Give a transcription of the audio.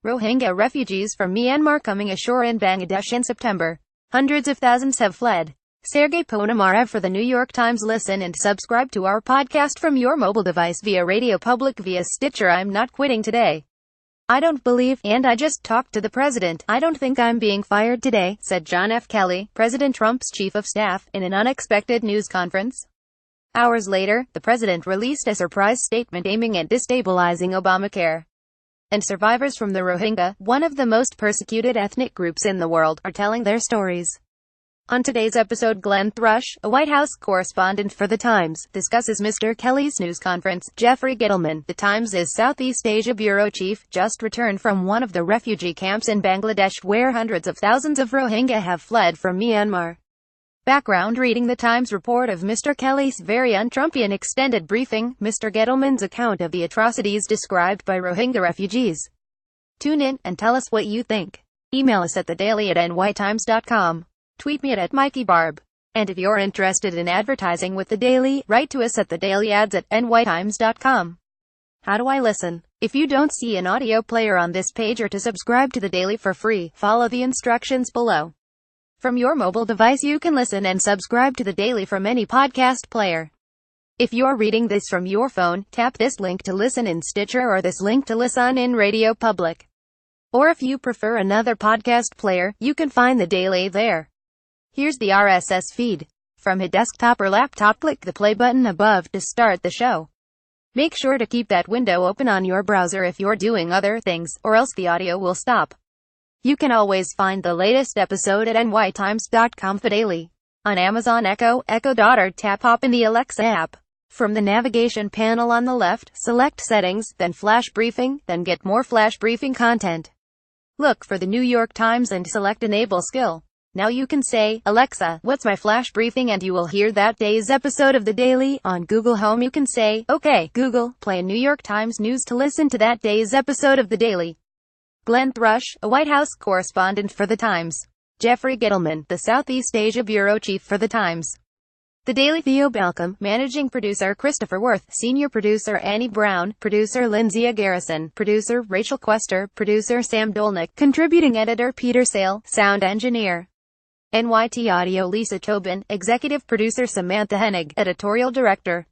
Rohingya refugees from Myanmar coming ashore in Bangladesh in September. Hundreds of thousands have fled. Sergei Ponomarev for The New York Times. Listen and subscribe to our podcast from your mobile device via Radio Public, via Stitcher. I'm not quitting today. I don't believe, and I just talked to the president. I don't think I'm being fired today, said John F. Kelly, President Trump's chief of staff, in an unexpected news conference. Hours later, the president released a surprise statement aiming at destabilizing Obamacare. And survivors from the Rohingya, one of the most persecuted ethnic groups in the world, are telling their stories. On today's episode, Glenn Thrush, a White House correspondent for The Times, discusses Mr. Kelly's news conference. Jeffrey Gettleman, The Times' Southeast Asia bureau chief, just returned from one of the refugee camps in Bangladesh where hundreds of thousands of Rohingya have fled from Myanmar. Background reading: The Times report of Mr. Kelly's very un-Trumpian extended briefing, Mr. Gettleman's account of the atrocities described by Rohingya refugees. Tune in, and tell us what you think. Email us at thedaily@nytimes.com. Tweet me at MikeyBarb. And if you're interested in advertising with The Daily, write to us at thedailyAds@nytimes.com. How do I listen? If you don't see an audio player on this page, or to subscribe to The Daily for free, follow the instructions below. From your mobile device you can listen and subscribe to The Daily from any podcast player. If you're reading this from your phone, tap this link to listen in Stitcher or this link to listen in Radio Public. Or if you prefer another podcast player, you can find The Daily there. Here's the RSS feed. From a desktop or laptop, click the play button above to start the show. Make sure to keep that window open on your browser if you're doing other things, or else the audio will stop. You can always find the latest episode at nytimes.com. The Daily. On Amazon Echo, Echo Dot, or tap Hop in the Alexa app. From the navigation panel on the left, select Settings, then Flash Briefing, then get more Flash Briefing content. Look for The New York Times and select Enable Skill. Now you can say, Alexa, what's my Flash Briefing, and you will hear that day's episode of The Daily. On Google Home you can say, okay, Google, play New York Times News to listen to that day's episode of The Daily. Glenn Thrush, a White House correspondent for The Times. Jeffrey Gettleman, the Southeast Asia bureau chief for The Times. The Daily. Theo Balcom, managing producer Christopher Worth, senior producer Annie Brown, producer Lindsay Garrison, producer Rachel Quester, producer Sam Dolnick, contributing editor Peter Sale, sound engineer NYT Audio Lisa Tobin, executive producer Samantha Hennig, editorial director